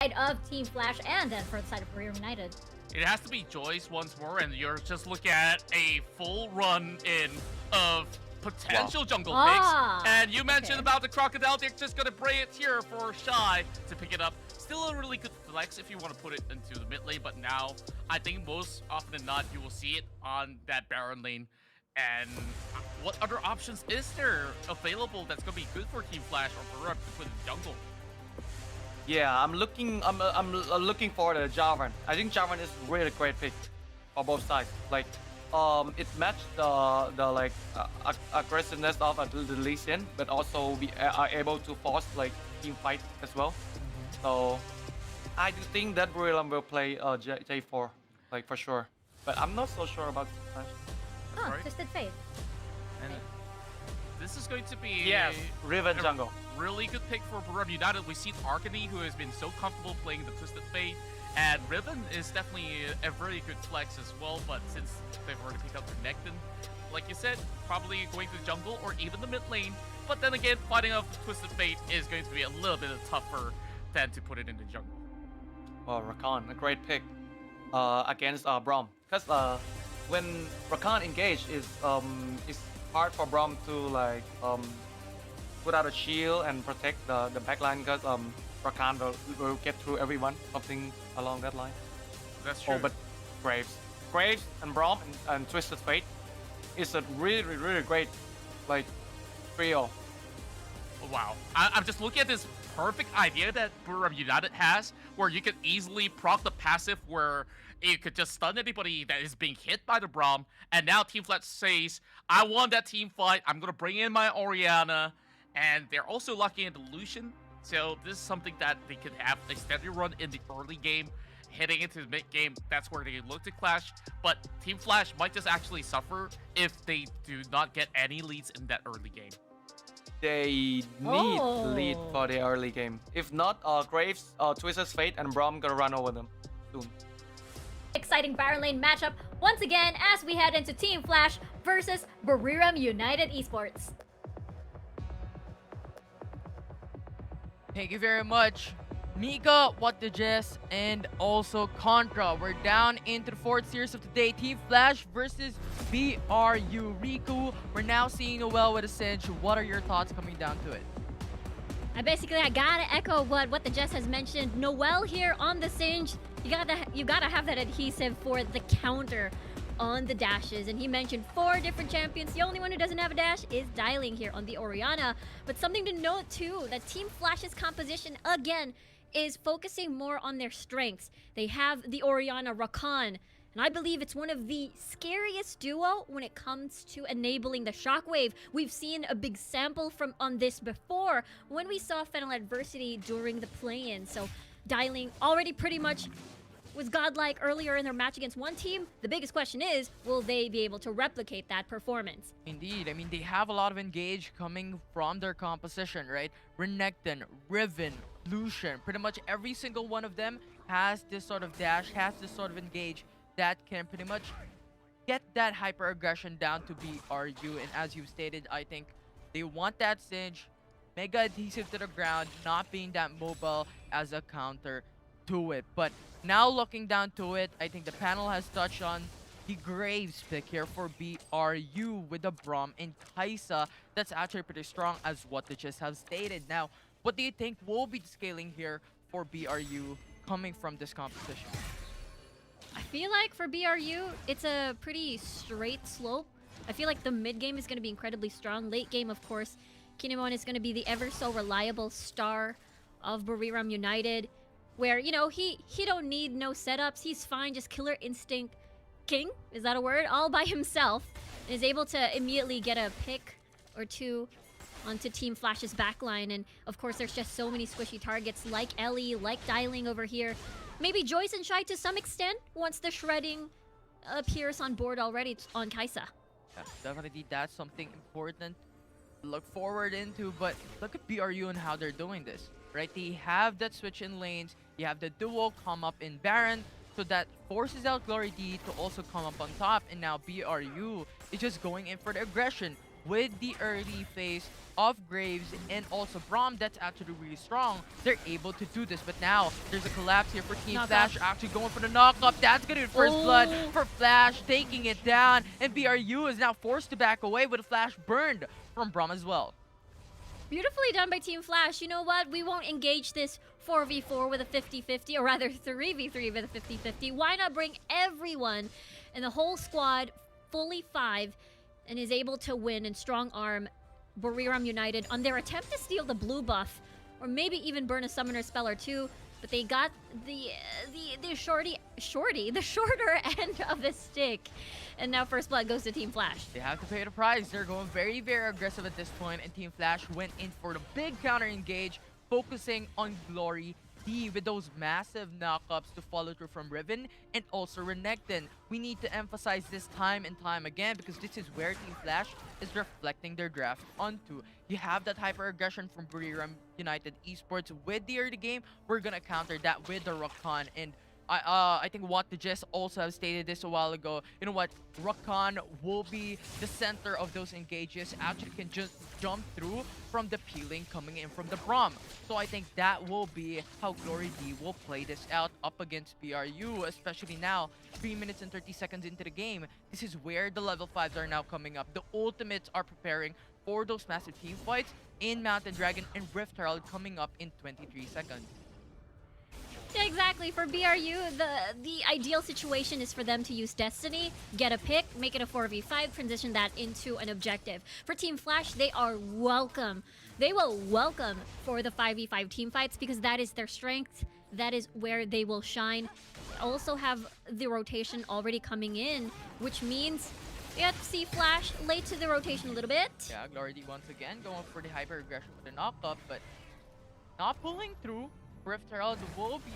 side of Team Flash and then for the side of BURIRAM United. It has to be Joyce once more, and you're just looking at a full run in of potential jungle picks. And you mentioned about the crocodile. They're just gonna bring it here for Shy to pick it up. Still a really good flex if you want to put it into the mid lane, but now I think most often than not you will see it on that Baron lane. And what other options is there available that's gonna be good for Team Flash or BURIRAM to put in the jungle? Yeah, I'm looking for the Jarvan. I think Jarvan is really great pick for both sides. Like, it matched the like aggressiveness of the Lee Sin, but also we are able to force like team fight as well. So I do think that BURIRAM will play J4 like for sure, but I'm not so sure about Flash. Oh, Right. Twisted Fate. And this is going to be Yes, Riven jungle. really good pick for BURIRAM United. We've seen Arcany, who has been so comfortable playing the Twisted Fate, and Riven is definitely a very good flex as well, but since they've already picked up Renekton, like you said, probably going to the jungle or even the mid lane, but then again, fighting off the Twisted Fate is going to be a little bit tougher than to put it in the jungle. Well, Rakan, a great pick against Braum, because when Rakan engage is hard for Braum to like put out a shield and protect the backline, because Rakan will get through everyone, something along that line. That's true. Oh, but Graves and Braum and Twisted Fate is a really great like trio. Wow. I'm just looking at this perfect idea that BURIRAM United has, where you could easily proc the passive where you could just stun anybody that is being hit by the Braum, and now Team Flash says, I want that team fight, I'm gonna bring in my Orianna, and they're also locking in the Lucian, so this is something that they could have a steady run in the early game. Heading into the mid game, that's where they look to clash, but Team Flash might just actually suffer if they do not get any leads in that early game. They need lead for the early game. If not, Graves, Twisted Fate, and Braum gonna run over them soon. Exciting Baron lane matchup once again as we head into Team Flash versus BURIRAM United Esports. Thank you very much, Mika, What the Jess, and also Contra. We're down into the fourth series of today. Team Flash versus BRU. Riku, we're now seeing Noel with a cinch. What are your thoughts coming down to it? I gotta echo what the Jess has mentioned. Noel here on the Singe. You gotta have that adhesive for the counter on the dashes. And he mentioned 4 different champions. The only one who doesn't have a dash is Dialing here on the Orianna. But something to note too, that Team Flash's composition again is focusing more on their strengths. They have the Orianna Rakan, and I believe it's one of the scariest duo when it comes to enabling the shockwave. We've seen a big sample on this before when we saw Fennel Adversity during the play-in. So Dialing already pretty much was godlike earlier in their match against one team. The biggest question is, will they be able to replicate that performance? Indeed, I mean, they have a lot of engage coming from their composition, right? Renekton, Riven, Lucian, pretty much every single one of them has this sort of dash, has this sort of engage that can pretty much get that hyper aggression down to BRU. And as you've stated, I think they want that Singe, mega adhesive to the ground, not being that mobile as a counter to it. But now looking down to it, I think the panel has touched on the Graves pick here for BRU with the Braum and Kaisa. That's actually pretty strong as what they just have stated. Now, what do you think will be the scaling here for BRU coming from this competition? I feel like for BRU, it's a pretty straight slope. I feel like the mid game is going to be incredibly strong. Late game, of course, Kinemon is going to be the ever so reliable star of BURIRAM United, where, you know, he don't need no setups. He's fine, just killer instinct king, is that a word? All by himself, and is able to immediately get a pick or two onto Team Flash's backline. And of course, there's just so many squishy targets like Ellie, like Dialing over here. Maybe Joyce and Shy to some extent once the shredding appears on board already on Kaisa. Yeah, definitely that's something important to look forward into. But look at BRU and how they're doing this, right? They have that switch in lanes. You have the duo come up in Baron, so that forces out Glory D to also come up on top. And now BRU is just going in for the aggression. with the early phase of Graves and also Braum that's actually really strong, they're able to do this. But now there's a collapse here for Team Knock Flash, up. actually going for the knock-up. That's gonna be the first blood Oh. for Flash, taking it down. And BRU is now forced to back away with a Flash burned from Braum as well. Beautifully done by Team Flash. You know what? We won't engage this 4v4 with a 50-50, or rather 3v3 with a 50-50. Why not bring everyone and the whole squad fully 5 and is able to win and strong arm BURIRAM United on their attempt to steal the blue buff, or maybe even burn a summoner spell or two, but they got the shorter end of the stick. And now first blood goes to Team Flash. They have to pay the price. They're going very, very aggressive at this point, and Team Flash went in for the big counter engage, focusing on Glory D with those massive knockups to follow through from Riven and also Renekton. We need to emphasize this time and time again because this is where Team Flash is reflecting their draft onto. You have that hyper aggression from BURIRAM United Esports with the early game. We're gonna counter that with the Rakan, and I think what the Jess also have stated this a while ago. You know what? Rakan will be the center of those engages. Actually can just jump through from the peeling coming in from the Braum. So I think that will be how Glory D will play this out up against BRU, especially now 3 minutes and 30 seconds into the game. This is where the level 5s are now coming up. The ultimates are preparing for those massive team fights in Mountain Dragon and Rift Herald coming up in 23 seconds. Yeah, exactly. For BRU, the ideal situation is for them to use Destiny, get a pick, make it a 4v5, transition that into an objective. For Team Flash, they are welcome. They will welcome for the 5v5 team fights because that is their strength. That is where they will shine. They also have the rotation already coming in, which means you have to see Flash late to the rotation a little bit. Yeah, Glory D once again going for the hyper aggression with the knock-up, but not pulling through. Rift Herald will be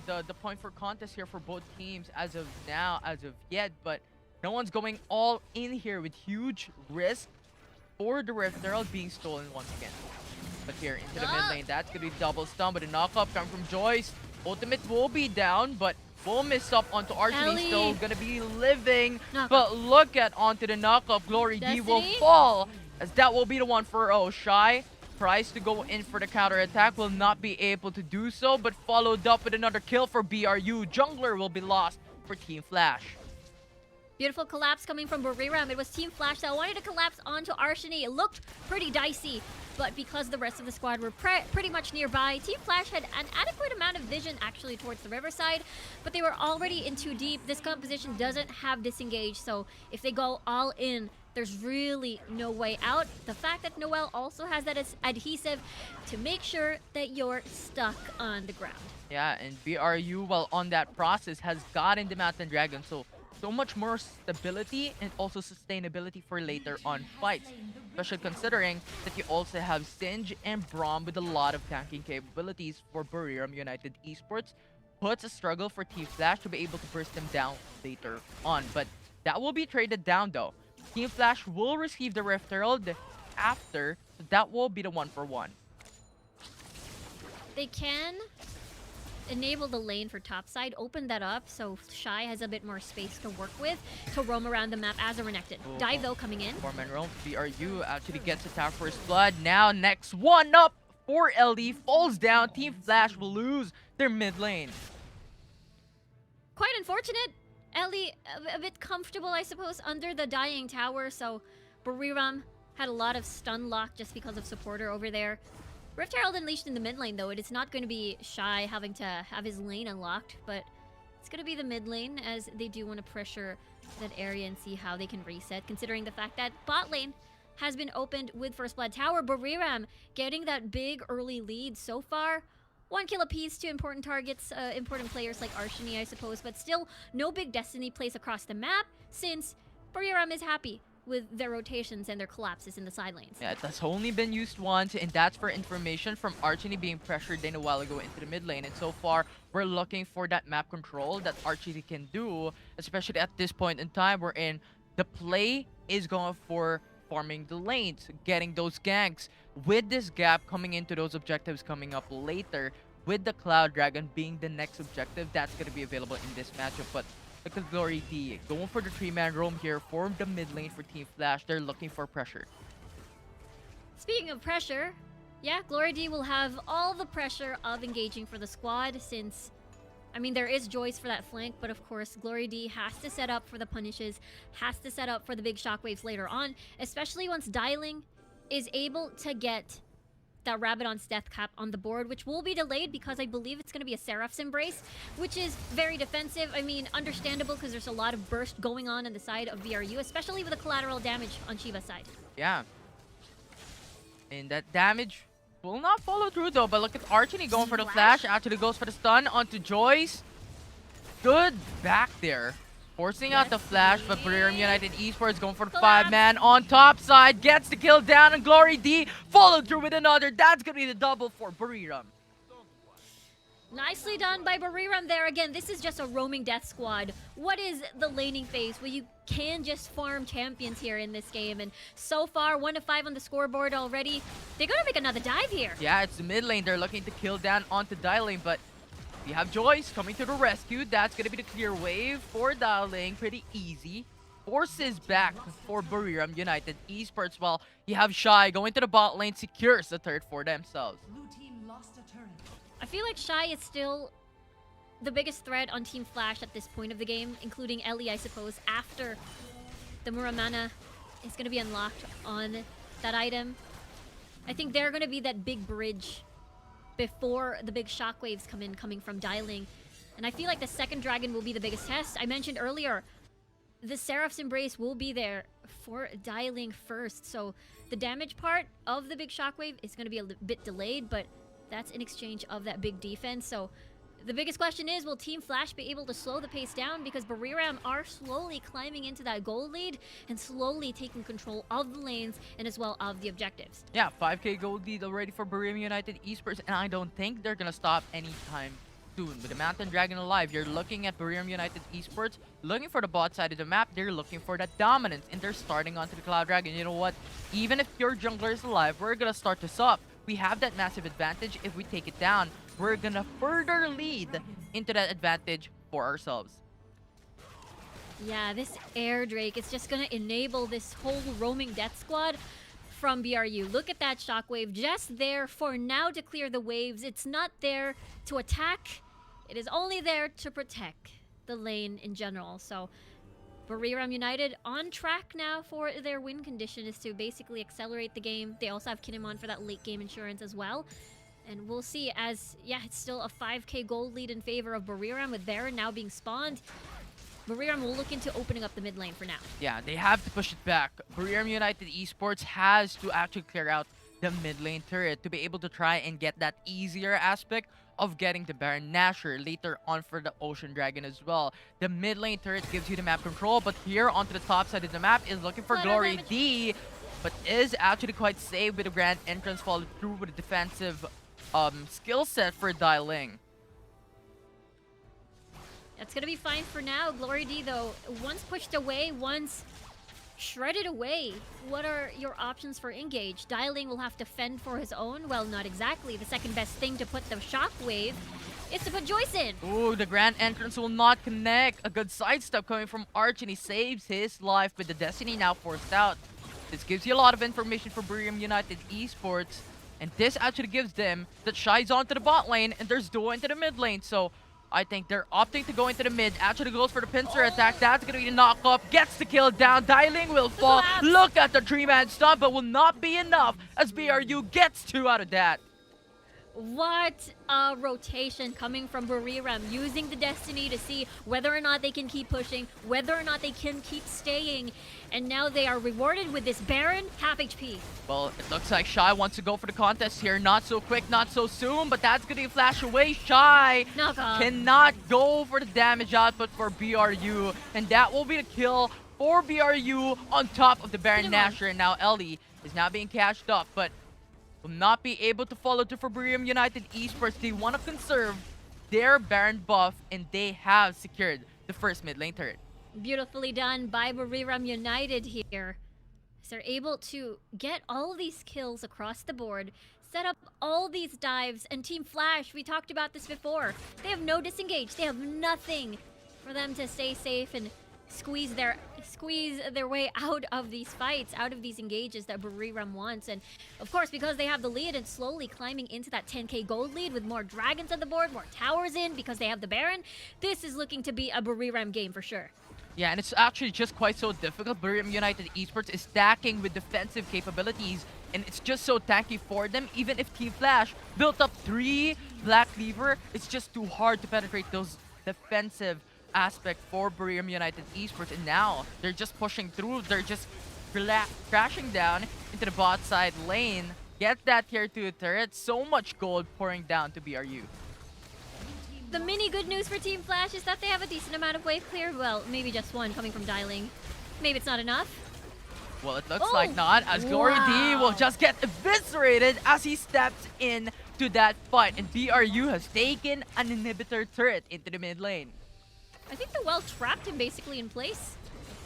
the point for contest here for both teams as of now, as of yet, but no one's going all in here with huge risk for the Rift Herald being stolen once again. But here into the mid lane, that's gonna be double stun, but a knock-up coming from Joyce. Ultimate will be down, but will miss up onto Archie. Ellie. Still gonna be living, Knock-up. but look at onto the knock-up. Glory D will Destiny? fall, as that will be the one for Shy. Tries to go in for the counter attack, will not be able to do so, but followed up with another kill for BRU. Jungler will be lost for Team Flash. Beautiful collapse coming from BURIRAM. It was Team Flash that wanted to collapse onto Arshini. It looked pretty dicey, but because the rest of the squad were pretty much nearby, Team Flash had an adequate amount of vision actually towards the riverside, but they were already in too deep. This composition doesn't have disengage, so if they go all in, there's really no way out. The fact that Noel also has that adhesive to make sure that you're stuck on the ground. Yeah, and BRU, while on that process, has gotten the Mountain Dragon, so much more stability and also sustainability for later on fights. Especially considering that you also have Singe and Braum with a lot of tanking capabilities for BURIRAM United Esports. Puts a struggle for Team Flash to be able to burst them down later on, but that will be traded down though. Team Flash will receive the Rift Herald after, so that will be the 1-for-1. They can enable the lane for topside, open that up so Shy has a bit more space to work with to roam around the map as a Renekton. Dive though coming in. 4-man roam. BRU actually gets attacked first blood. Now next one up for LD falls down. Team Flash will lose their mid lane. Quite unfortunate. Ellie a bit comfortable, I suppose, under the dying tower, so BURIRAM had a lot of stun lock just because of supporter over there. Rift Herald unleashed in the mid lane though. It is not going to be Shy having to have his lane unlocked, but it's going to be the mid lane as they do want to pressure that area and see how they can reset, considering the fact that bot lane has been opened with First Blood Tower. BURIRAM getting that big early lead so far. 1 kill apiece to important targets, important players like Arshini, I suppose, but still no big Destiny plays across the map since BURIRAM is happy with their rotations and their collapses in the side lanes. Yeah, that's only been used once, and that's for information from Archie being pressured then a while ago into the mid lane. And so far, we're looking for that map control that Archie can do, especially at this point in time wherein the play is going for farming the lanes, getting those ganks. With this gap coming into those objectives coming up later, with the Cloud Dragon being the next objective that's going to be available in this matchup. But Look at Glory D going for the 3-man roam here for the mid lane for Team Flash. They're looking for pressure. Speaking of pressure, yeah, Glory D will have all the pressure of engaging for the squad since, I mean, there is Joyce for that flank, but of course, Glory D has to set up for the punishes, has to set up for the big shockwaves later on, especially once Dialing is able to get that Rabadon's death cap on the board, which will be delayed because I believe it's going to be a Seraph's Embrace, which is very defensive. I mean, understandable because there's a lot of burst going on the side of BRU, especially with the collateral damage on Shiva's side. Yeah. And that damage will not follow through though, but look at Archie going for the flash. Actually goes for the stun onto Joyce. Good back there. Forcing out the flash, but BURIRAM United Esports going for the 5-man on top side. Gets the kill down, and Glory D followed through with another. That's going to be the double for BURIRAM. Nicely done by BURIRAM there. Again, this is just a roaming death squad. What is the laning phase where you can just farm champions here in this game? And so far, 1 to 5 on the scoreboard already. They're going to make another dive here. Yeah, it's the mid lane. They're looking to kill down onto Dialing, but we have Joyce coming to the rescue. That's going to be the clear wave for Dialing. Pretty easy. Forces back for BURIRAM United Esports, while you have Shy going to the bot lane, secures the third for themselves. Blue team lost a turret. I feel like Shy is still the biggest threat on Team Flash at this point of the game, including Ellie, I suppose, after the Muramana is going to be unlocked on that item. I think they're going to be that big bridge before the big shockwaves come in, coming from Dialing. And I feel like the second dragon will be the biggest test. I mentioned earlier, the Seraph's Embrace will be there for Dialing first. So the damage part of the big shockwave is going to be a bit delayed, but that's in exchange of that big defense. So the biggest question is, will Team Flash be able to slow the pace down? Because BURIRAM are slowly climbing into that goal lead and slowly taking control of the lanes and as well of the objectives. Yeah, 5k gold lead already for BURIRAM United Esports, and I don't think they're going to stop anytime soon. With the Mountain Dragon alive, you're looking at BURIRAM United Esports, looking for the bot side of the map. They're looking for that dominance, and they're starting onto the Cloud Dragon. You know what? Even if your jungler is alive, we're going to start this up. We have that massive advantage. If we take it down, we're gonna further lead into that advantage for ourselves. Yeah, this Air Drake is just gonna enable this whole roaming death squad from BRU. Look at that shockwave, just there for now to clear the waves. It's not there to attack. It is only there to protect the lane in general. So BURIRAM United on track now for their win condition is to basically accelerate the game. They also have Kinemon for that late game insurance as well. And we'll see as, yeah, it's still a 5k gold lead in favor of BURIRAM with Baron now being spawned. BURIRAM will look into opening up the mid lane for now. Yeah, they have to push it back. BURIRAM United Esports has to actually clear out the mid lane turret to be able to try and get that easier aspect of getting the Baron Nashor later on for the Ocean Dragon as well. The mid lane turret gives you the map control, but here onto the top side of the map is looking for Glory D, but is actually quite safe with the Grand Entrance followed through with a defensive skill set for Dialing. That's gonna be fine for now. Glory D though, once pushed away, once shredded away, what are your options for engage? Dialing will have to fend for his own. Well, not exactly. The second best thing to put the shockwave is to put Joyce in. Ooh, the Grand Entrance will not connect. A good sidestep coming from Arch, and he saves his life with the Destiny now forced out. This gives you a lot of information for BURIRAM United Esports, and this actually gives them that Shy's onto the bot lane, and there's Duo into the mid lane, so I think they're opting to go into the mid. Actually goes for the pincer attack. That's going to be the knock-up. Gets the kill down. Dialing will fall. Look at the 3-man stun, but will not be enough as BRU gets 2 out of that. What a rotation coming from BURIRAM, using the Destiny to see whether or not they can keep pushing, whether or not they can keep staying. And now they are rewarded with this Baron, half HP. Well, it looks like Shy wants to go for the contest here. Not so quick, not so soon, but that's going to flash away. Shy cannot go for the damage output for BRU, and that will be the kill for BRU on top of the Baron Nashor. And now Ellie is now being cashed up, but will not be able to follow through for BURIRAM United Esports. They want to conserve their Baron buff, and they have secured the first mid lane turret. Beautifully done by BURIRAM United here. So they're able to get all these kills across the board, set up all these dives, and Team Flash, we talked about this before, they have no disengage. They have nothing for them to stay safe and squeeze their way out of these fights, out of these engages that BURIRAM wants. And of course, because they have the lead and slowly climbing into that 10k gold lead with more dragons on the board, more towers in because they have the Baron, this is looking to be a BURIRAM game for sure. Yeah, and it's actually just quite so difficult. BURIRAM United Esports is stacking with defensive capabilities, and it's just so tanky for them. Even if Team Flash built up 3 Black Cleaver, it's just too hard to penetrate those defensive aspect for BURIRAM United Esports. And now they're just pushing through. They're just crashing down into the bot side lane. Get that tier 2 turret. So much gold pouring down to BRU. The mini good news for Team Flash is that they have a decent amount of wave clear. Well, maybe just one coming from Dialing. Maybe it's not enough. Well, it looks like not, as Glory D will just get eviscerated as he steps in to that fight. And BRU has taken an inhibitor turret into the mid lane. I think the well trapped him basically in place.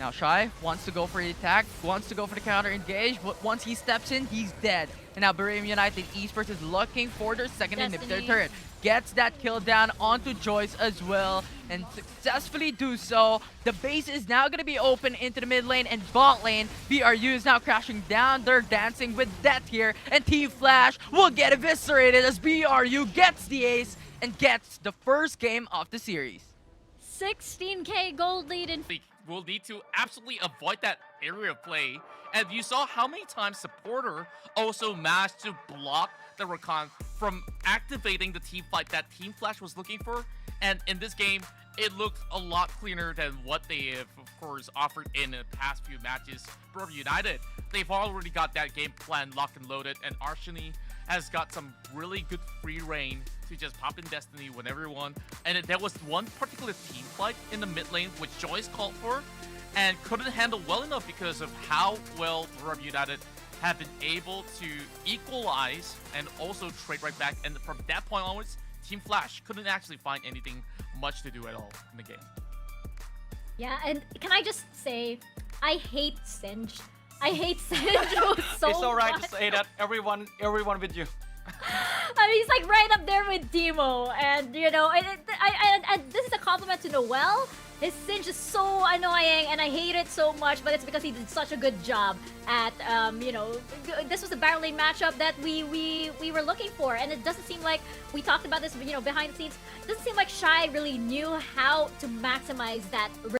Now Shy wants to go for the attack, wants to go for the counter engage, but once he steps in, he's dead. And now BURIRAM United Esports is looking for their second inhibitor turret. Gets that kill down onto Joyce as well, and successfully do so. The base is now going to be open into the mid lane and bot lane. BRU is now crashing down. They're dancing with death here, and Team Flash will get eviscerated as BRU gets the ace and gets the first game of the series. 16k gold lead in. We'll need to absolutely avoid that area of play. And you saw how many times Supporter also managed to block the Rakan from activating the team fight that Team Flash was looking for. And in this game, it looked a lot cleaner than what they have, of course, offered in the past few matches. BURIRAM United, they've already got that game plan locked and loaded, and Arshani has got some really good free reign to just pop in Destiny whenever you want. And there was one particular team fight in the mid lane which Joyce called for and couldn't handle well enough because of how well BURIRAM United have been able to equalize and also trade right back. And from that point onwards, Team Flash couldn't actually find anything much to do at all in the game. Yeah, and can I just say, I hate Singe. I hate Singe so It's alright much. to say that, everyone with you. I mean, he's like right up there with Demo, and you know, and this is a compliment to Noel. His Singe is so annoying, and I hate it so much. But it's because he did such a good job at, you know, this was the battle lane matchup that we were looking for, and it doesn't seem like we talked about this, you know, behind the scenes. It doesn't seem like Shy really knew how to maximize that